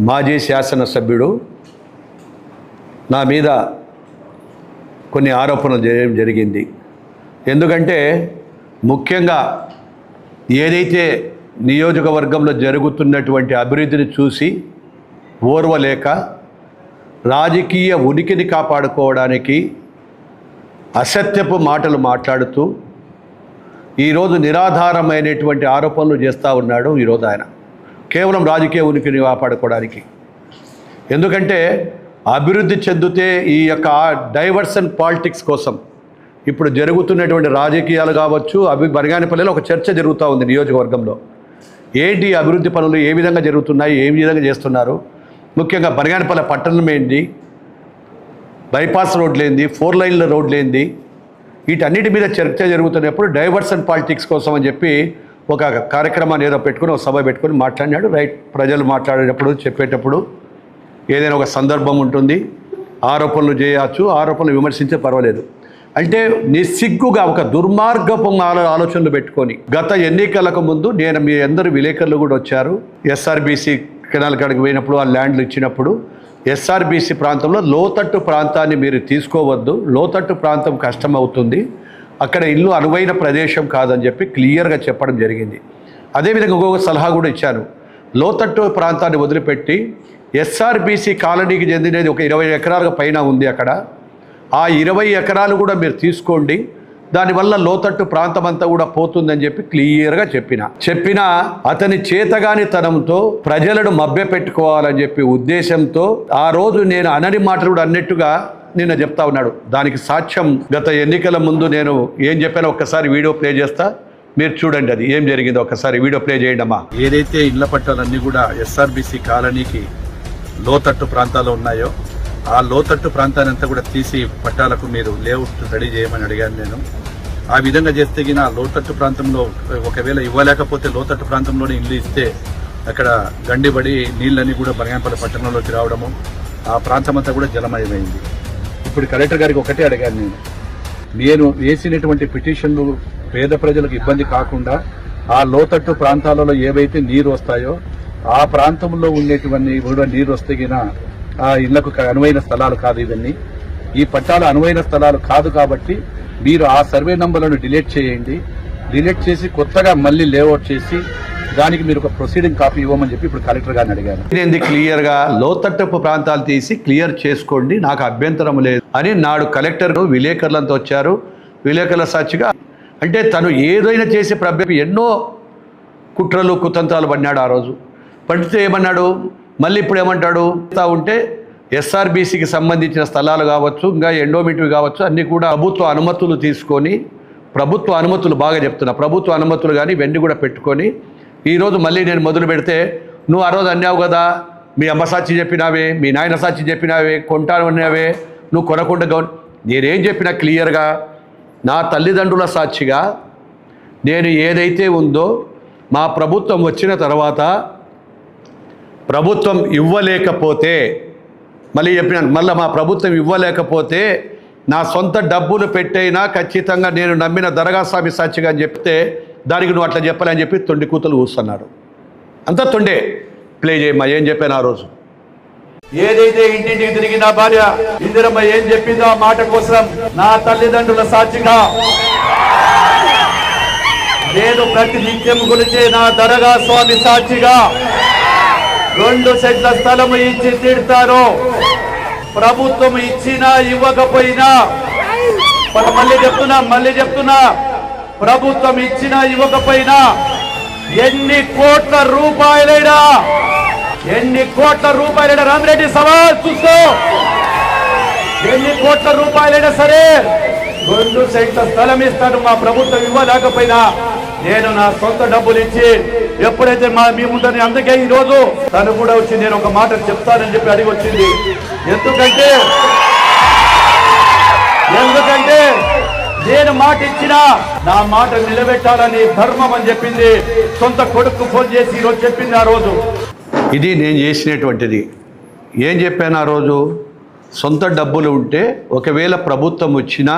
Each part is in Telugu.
మాజీ శాసనసభ్యుడు నా మీద కొన్ని ఆరోపణలు చేయడం జరిగింది. ఎందుకంటే ముఖ్యంగా ఏదైతే నియోజకవర్గంలో జరుగుతున్నటువంటి అభివృద్ధిని చూసి ఓర్వలేక రాజకీయ ఉనికిని కాపాడుకోవడానికి అసత్యపు మాటలు మాట్లాడుతూ ఈరోజు నిరాధారమైనటువంటి ఆరోపణలు చేస్తూ ఉన్నాడు. ఈరోజు ఆయన కేవలం రాజకీయ ఉనికిని కాపాడుకోవడానికి. ఎందుకంటే అభివృద్ధి చెందితే ఈ యొక్క డైవర్షన్ పాలిటిక్స్ కోసం ఇప్పుడు జరుగుతున్నటువంటి రాజకీయాలు కావచ్చు, బనగానపల్లిలో ఒక చర్చ జరుగుతూ ఉంది నియోజకవర్గంలో. ఏంటి అభివృద్ధి పనులు ఏ విధంగా జరుగుతున్నాయి, ఏ విధంగా చేస్తున్నారు, ముఖ్యంగా బనగానపల్లి పట్టణం ఏంటి, బైపాస్ రోడ్లు ఏంది, 4 లైన్ల రోడ్లు ఏంది, వీటన్నిటి మీద చర్చ జరుగుతున్నప్పుడు డైవర్షన్ పాలిటిక్స్ కోసం అని చెప్పి ఒక కార్యక్రమాన్ని ఏదో పెట్టుకుని, ఒక సభ పెట్టుకొని మాట్లాడినాడు. రైట్, ప్రజలు మాట్లాడేటప్పుడు చెప్పేటప్పుడు ఏదైనా ఒక సందర్భం ఉంటుంది, ఆరోపణలు చేయవచ్చు, ఆరోపణలు విమర్శించే పర్వాలేదు. అంటే నిస్సిగ్గుగా ఒక దుర్మార్గపు ఆలోచనలు పెట్టుకొని గత ఎన్నికలకు ముందు నేను మీ అందరు విలేకరులు కూడా వచ్చారు, ఎస్ఆర్బీసీ కెనాల్ కాడికి పోయినప్పుడు ఆ ల్యాండ్లు ఇచ్చినప్పుడు ఎస్ఆర్బీసీ ప్రాంతంలో లోతట్టు ప్రాంతాన్ని మీరు తీసుకోవద్దు, లోతట్టు ప్రాంతం కష్టం అవుతుంది, అక్కడ ఇల్లు అనువైన ప్రదేశం కాదని చెప్పి క్లియర్గా చెప్పడం జరిగింది. అదేవిధంగా ఇంకొక సలహా కూడా ఇచ్చాను. లోతట్టు ప్రాంతాన్ని వదిలిపెట్టి ఎస్ఆర్బీసీ కాలనీకి చెందినది ఒక 20 ఎకరాల పైన ఉంది, అక్కడ ఆ 20 ఎకరాలు కూడా మీరు తీసుకోండి, దానివల్ల లోతట్టు ప్రాంతం అంతా కూడా పోతుందని చెప్పి క్లియర్గా చెప్పినా అతని చేతగానితనంతో ప్రజలను మభ్యపెట్టుకోవాలని చెప్పి ఉద్దేశంతో ఆ రోజు నేను అనని మాటలు కూడా అన్నట్టుగా నిన్న చెప్తా ఉన్నాడు. దానికి సాక్ష్యం గత ఎన్నికల ముందు నేను ఏం చెప్పానో ఒక్కసారి వీడియో ప్లే చేస్తా, మీరు చూడండి అది ఏం జరిగిందో. ఒకసారి వీడియో ప్లే చేయండి అమ్మా. ఏదైతే ఇళ్ల పట్టాలన్నీ కూడా ఎస్ఆర్బీసీ కాలనీకి లోతట్టు ప్రాంతాల్లో ఉన్నాయో ఆ లోతట్టు ప్రాంతాన్ని అంతా కూడా తీసి పట్టాలకు మీరు లేఅవుట్ రెడీ చేయమని అడిగాను నేను. ఆ విధంగా చేస్తే గిన లోతట్టు ప్రాంతంలో ఒకవేళ ఇవ్వలేకపోతే లోతట్టు ప్రాంతంలోనే ఇల్లు ఇస్తే అక్కడ గండిబడి నీళ్ళన్నీ కూడా బనగానపల్లి పట్టణంలోకి రావడము, ఆ ప్రాంతం అంతా కూడా జలమయమైంది. ఇప్పుడు కలెక్టర్ గారికి ఒకటే అడిగాను నేను వేసినటువంటి పిటిషన్లు పేద ప్రజలకు ఇబ్బంది కాకుండా ఆ లోతట్టు ప్రాంతాలలో ఏవైతే నీరు వస్తాయో ఆ ప్రాంతంలో ఉండేటువంటి కూడా నీరు వస్తే గిన ఆ ఇళ్లకు అనువైన స్థలాలు కాదు, ఇవన్నీ ఈ పట్టాల అనువైన స్థలాలు కాదు. కాబట్టి మీరు ఆ సర్వే నంబర్లను డిలీట్ చేయండి, డిలీట్ చేసి కొత్తగా మళ్ళీ లేఅవుట్ చేసి దానికి మీరు ఒక ప్రొసీడింగ్ కాపీ ఇవ్వమని చెప్పి ఇప్పుడు కలెక్టర్ గారిని అడిగాను. నేను క్లియర్గా లోతట్టు ప్రాంతాలు తీసి క్లియర్ చేసుకోండి, నాకు అభ్యంతరం లేదు అని నాడు కలెక్టర్ విలేకరులంతా వచ్చారు. విలేకరుల సాక్షిగా అంటే తను ఏదైనా చేసి ఎన్నో కుట్రలు కుతంత్రాలు పడినాడు. ఆ రోజు పడితే ఏమన్నాడు, మళ్ళీ ఇప్పుడు ఏమంటాడు ఉంటే ఎస్ఆర్బీసీకి సంబంధించిన స్థలాలు కావచ్చు, ఇంకా ఎండోమెంట్వి కావచ్చు, అన్నీ కూడా ప్రభుత్వ అనుమతులు తీసుకొని, ప్రభుత్వ అనుమతులు బాగా చెప్తున్నా, ప్రభుత్వ అనుమతులు కానీ ఇవన్నీ కూడా పెట్టుకొని ఈరోజు మళ్ళీ నేను మొదలు పెడితే నువ్వు ఆ రోజు అన్నావు కదా, మీ అమ్మ సాక్షి చెప్పినావే, మీ నాయన సాక్షి చెప్పినావే, కొంటాను అన్నావే, నువ్వు కొనకుండా నేనేం చెప్పినా క్లియర్గా నా తల్లిదండ్రుల సాక్షిగా నేను ఏదైతే ఉందో మా ప్రభుత్వం వచ్చిన తర్వాత ప్రభుత్వం ఇవ్వలేకపోతే మళ్ళీ చెప్పినాను, మళ్ళీ మా ప్రభుత్వం ఇవ్వలేకపోతే నా సొంత డబ్బులు పెట్టైనా ఖచ్చితంగా నేను నమ్మిన దర్గా స్వామి సాక్షిగా అని చెప్తే దానికి నువ్వు అట్లా చెప్పాలని చెప్పి తొండి కూతులు కూస్తున్నాడు. అంతా తొండే. ప్లే చేయమ్మా ఏం చెప్పాను ఆ రోజు. ఏదైతే ఇంటింటికి తిరిగి నా భార్య ఇందిరమ్మ ఏం చెప్పిందో ఆ మాట కోసం నా తల్లిదండ్రుల సాక్షిగా నేను ప్రతి నిత్యం గురించి నా దర్గా స్వామి సాక్షిగా 2 సెంట్ల స్థలము ఇచ్చి తిడతారు. ప్రభుత్వం ఇచ్చినా ఇవ్వకపోయినా మళ్ళీ చెప్తున్నా ప్రభుత్వం ఇచ్చినా ఇవ్వకపోయినా ఎన్ని కోట్ల రూపాయలైనా రామిరెడ్డి సవాల్ చూస్తూ ఎన్ని కోట్ల రూపాయలైనా సరే 2 సెంట్ల స్థలం ఇస్తాను. మా ప్రభుత్వం ఇవ్వలేకపోయినా నేను నా సొంత డబ్బులు ఇచ్చి ఎప్పుడైతే మీ ముందని, అందుకే ఈ రోజు తను కూడా వచ్చి నేను ఒక మాట చెప్తానని చెప్పి అడిగి వచ్చింది. ఎందుకంటే నేను మాట ఇచ్చినా నా మాట నిలబెట్టాలని ధర్మం అని చెప్పింది. సొంత కొడుకు ఫోన్ చేసి ఈరోజు చెప్పింది ఆ రోజు. ఇది నేను చేసినటువంటిది. ఏం చెప్పాను ఆ రోజు, సొంత డబ్బులు ఉంటే ఒకవేళ ప్రభుత్వం వచ్చినా,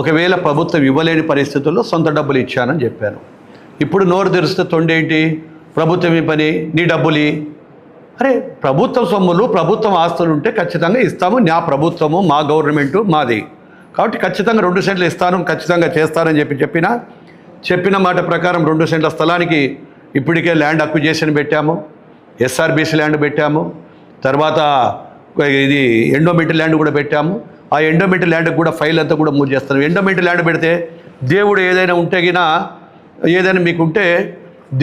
ఒకవేళ ప్రభుత్వం ఇవ్వలేని పరిస్థితుల్లో సొంత డబ్బులు ఇచ్చానని చెప్పాను. ఇప్పుడు నోరు తెరిస్తే తొండేంటి, ప్రభుత్వం ఈ పని, నీ డబ్బులి, అరే ప్రభుత్వ సొమ్ములు ప్రభుత్వం ఆస్తులు ఉంటే ఖచ్చితంగా ఇస్తాము, నా ప్రభుత్వము మా గవర్నమెంటు మాది కాబట్టి ఖచ్చితంగా 2 సెంట్లు ఇస్తాను, ఖచ్చితంగా చేస్తానని చెప్పిన మాట ప్రకారం 2 సెంట్ల స్థలానికి ఇప్పటికే ల్యాండ్ అక్విజిషన్ పెట్టాము, ఎస్ఆర్బీసీ ల్యాండ్ పెట్టాము, తర్వాత ఇది ఎండోమెంట్ ల్యాండ్ కూడా పెట్టాము. ఆ ఎండోమెంట్ ల్యాండ్కి కూడా ఫైల్ అంతా కూడా మూవ్ చేస్తాను. ఎండోమెంట్ ల్యాండ్ పెడితే దేవుడు ఏదైనా ఉంటే గినా ఏదైనా మీకుంటే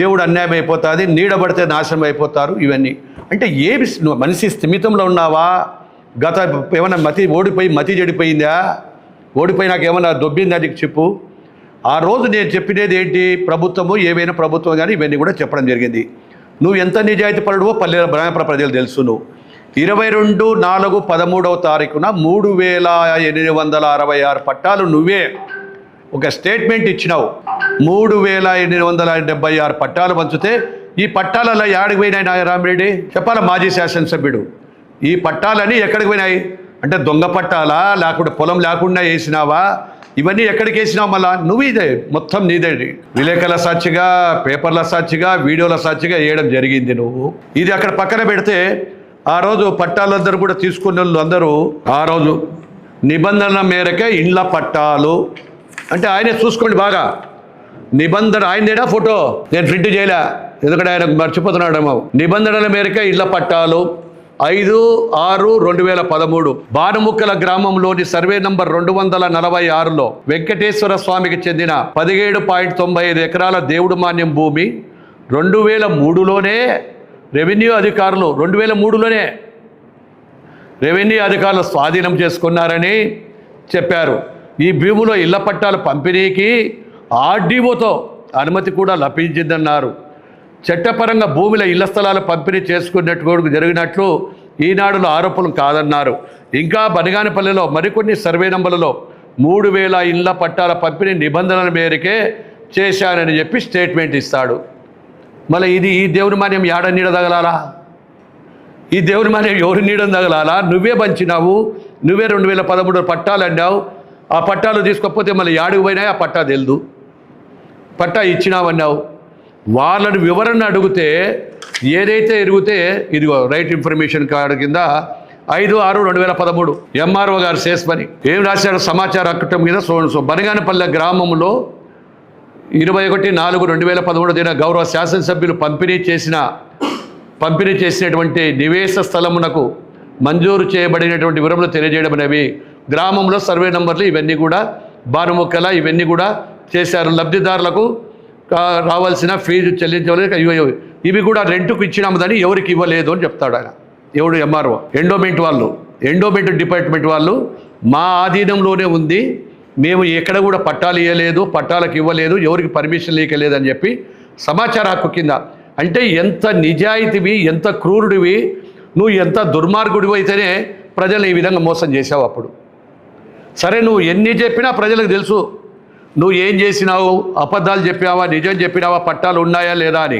దేవుడు అన్యాయం అయిపోతుంది, నీడబడితే నాశనం అయిపోతారు. ఇవన్నీ అంటే ఏమి మనిషి స్థిమితంలో ఉన్నావా? గత ఏమైనా మతి చెడిపోయిందా? ఓడిపోయి నాకు ఏమైనా దొబ్బిందా నీకు చెప్పు. ఆ రోజు నేను చెప్పినది ఏంటి? ప్రభుత్వము ఏమైనా ప్రభుత్వం కానీ ఇవన్నీ కూడా చెప్పడం జరిగింది. నువ్వు ఎంత నిజాయితీ పరుడువో బ్రహ్మపుర ప్రజలు తెలుసు. నువ్వు 22/13/13 3866 పట్టాలు నువ్వే ఒక స్టేట్మెంట్ ఇచ్చినావు. 3876 పట్టాలు పంచితే ఈ పట్టాలలో యాడికి పోయినాయి రామిరెడ్డి చెప్పాలా? మాజీ శాసనసభ్యుడు ఈ పట్టాలని ఎక్కడికి పోయినాయి అంటే దొంగ పట్టాలా, లేకుంటే పొలం లేకుండా వేసినావా? ఇవన్నీ ఎక్కడికి వేసినావు? మళ్ళా నువ్వు ఇదే మొత్తం నీదే. విలేకరుల సాక్షిగా, పేపర్ల సాక్షిగా, వీడియోల సాక్షిగా వేయడం జరిగింది. నువ్వు ఇది అక్కడ పక్కన పెడితే ఆ రోజు పట్టాలందరూ కూడా తీసుకున్న వాళ్ళు అందరూ ఆ రోజు నిబంధనల మేరకే ఇండ్ల పట్టాలు అంటే ఆయనే చూసుకోండి బాగా నిబంధన ఆయనదేనా ఫోటో నేను ప్రింట్ చేయలే ఎందుకంటే ఆయన మర్చిపోతున్నాడేమో. నిబంధనల మేరకే ఇళ్ల పట్టాలు 5/6/2013 బానుముక్కల గ్రామంలోని సర్వే నంబర్ 246లో వెంకటేశ్వర స్వామికి చెందిన 17.95 ఎకరాల దేవుడు మాన్యం భూమి 2003లోనే రెవెన్యూ అధికారులు 2003లోనే రెవెన్యూ అధికారులు స్వాధీనం చేసుకున్నారని చెప్పారు. ఈ భూమిలో ఇళ్ల పట్టాల పంపిణీకి ఆర్డీఓతో అనుమతి కూడా లభించిందన్నారు. చట్టపరంగా భూమిలో ఇళ్ల స్థలాలు పంపిణీ చేసుకున్నట్టు జరిగినట్లు ఈనాడులో ఆరోపణలు కాదన్నారు. ఇంకా బనగానపల్లిలో మరికొన్ని సర్వే నంబర్లలో 3000 ఇళ్ల పట్టాల పంపిణీ నిబంధనల మేరకే చేశానని చెప్పి స్టేట్మెంట్ ఇస్తాడు. మళ్ళీ ఈ దేవుని మాన్యం యాడ నీడ తగలాలా? ఈ దేవుని మాన్యం ఎవరి నీడ తగలాలా? నువ్వే పంచినావు, నువ్వే 2013 పట్టాలు అన్నావు. ఆ పట్టాలు తీసుకోకపోతే మళ్ళీ యాడికి పోయినాయి? ఆ పట్టా తెలుదు, పట్టా ఇచ్చినావన్నావు. వాళ్ళని వివరణ అడిగితే ఏదైతే ఎరిగితే ఇదిగో రైట్ ఇన్ఫర్మేషన్ కార్డు కింద 5/6/2013 ఎంఆర్ఓ గారు చేసమని ఏం రాశారు? సమాచార హక్కు మీద బనగానపల్లె గ్రామంలో 21/4/2013 గౌరవ శాసనసభ్యులు పంపిణీ చేసినటువంటి నివేశ స్థలమునకు మంజూరు చేయబడినటువంటి వివరములు తెలియజేయడం అనేవి గ్రామంలో సర్వే నంబర్లు ఇవన్నీ కూడా బానుముక్కల ఇవన్నీ కూడా చేశారు. లబ్ధిదారులకు రావాల్సిన ఫీజు చెల్లించలేదు, ఇవి కూడా రెంట్కు ఇచ్చినామని ఎవరికి ఇవ్వలేదు అని చెప్తాడు ఆయన. ఎవడు? ఎంఆర్ఓ. ఎండోమెంట్ డిపార్ట్మెంట్ వాళ్ళు మా ఆధీనంలోనే ఉంది, మేము ఎక్కడ కూడా పట్టాలు ఇవ్వలేదు, పట్టాలకు ఇవ్వలేదు, ఎవరికి పర్మిషన్ లేకలేదని చెప్పి సమాచార హక్కు కింద. అంటే ఎంత నిజాయితీవి, ఎంత క్రూరుడివి, నువ్వు ఎంత దుర్మార్గుడివి అయితేనే ప్రజలు ఈ విధంగా మోసం చేసావు. అప్పుడు సరే నువ్వు ఎన్ని చెప్పినా ప్రజలకు తెలుసు నువ్వు ఏం చేసినావు, అబద్ధాలు చెప్పావా, నిజం చెప్పినావా, పట్టాలు ఉన్నాయా లేదా అని.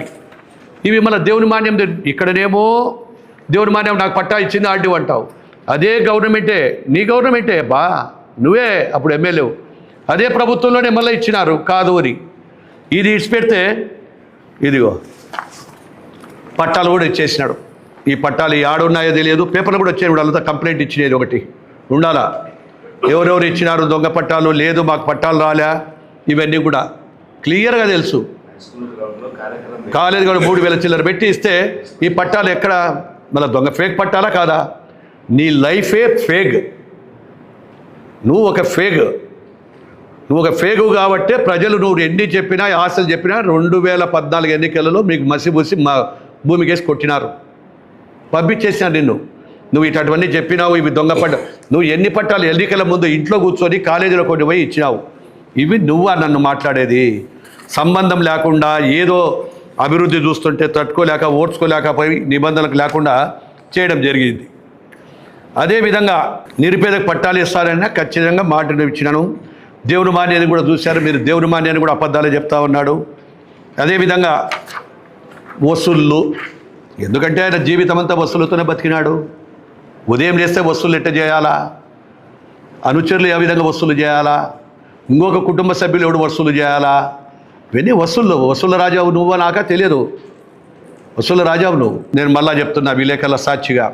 ఇవి మన దేవుని మాన్యం. ఇక్కడనేమో దేవుని మాన్యం నాకు పట్టా ఇచ్చింది ఆర్డీఓ అంటావు. అదే గవర్నమెంటే, నీ గవర్నమెంటే బా, నువ్వే అప్పుడు ఎమ్మెల్యే, అదే ప్రభుత్వంలోనే మళ్ళీ ఇచ్చినారు కాదు అని. ఇది ఇచ్చిపెడితే ఇదిగో పట్టాలు కూడా ఇచ్చేసినాడు. ఈ పట్టాలు ఆడున్నాయో తెలియదు, పేపర్లు కూడా వచ్చాయి, వాళ్ళంతా కంప్లైంట్ ఇచ్చినది ఒకటి ఉండాలా. ఎవరెవరు ఇచ్చినారు దొంగ పట్టాలు, లేదు మాకు పట్టాలు రాలే, ఇవన్నీ కూడా క్లియర్గా తెలుసు. కాలేజ్ కూడా 3000 చిల్లర పెట్టి ఇస్తే ఈ పట్టాలు ఎక్కడ మళ్ళీ దొంగ ఫేక్ పట్టాలా కాదా? నీ లైఫే ఫేక్, నువ్వు ఒక ఫేక్ కాబట్టే ప్రజలు నువ్వు ఎన్ని చెప్పినా ఆశలు చెప్పినా 2014 ఎన్నికలలో మీకు మసిబూసి మా భూమికేసి కొట్టినారు, పంపించేసినారు నిన్ను. నువ్వు ఇటువంటివన్నీ చెప్పినావు, ఇవి దొంగ నువ్వు ఎన్ని పట్టాలు ఎన్నికల ముందు ఇంట్లో కూర్చొని కాలేజీలో కొన్ని పోయి ఇచ్చినావు. ఇవి నువ్వా నన్ను మాట్లాడేది? సంబంధం లేకుండా ఏదో అభివృద్ధి చూస్తుంటే తట్టుకోలేక ఓడ్చుకోలేకపోయి నిబంధనలకు లేకుండా చేయడం జరిగింది. అదేవిధంగా నిరుపేదకు పట్టాలు ఇస్తారని ఖచ్చితంగా మాట ఇచ్చినాను. దేవుని మాన్యాన్ని కూడా చూశారు మీరు, దేవుని మాన్యాన్ని కూడా అబద్ధాలే చెప్తా ఉన్నాడు. అదేవిధంగా వసూళ్ళు, ఎందుకంటే ఆయన జీవితం అంతా వసూలుతోనే బతికినాడు. ఉదయం చేస్తే వసూలు ఎట్ట చేయాలా, అనుచరులు ఏ విధంగా వసూలు చేయాలా, ఇంకొక కుటుంబ సభ్యులు ఎవడు వసూలు చేయాలా, ఇవన్నీ వసూళ్ళ రాజావు నువ్వు నాక తెలియదు. వసూలు రాజావు నువ్వు. నేను మళ్ళా చెప్తున్నా విలేకరుల సాక్షిగా,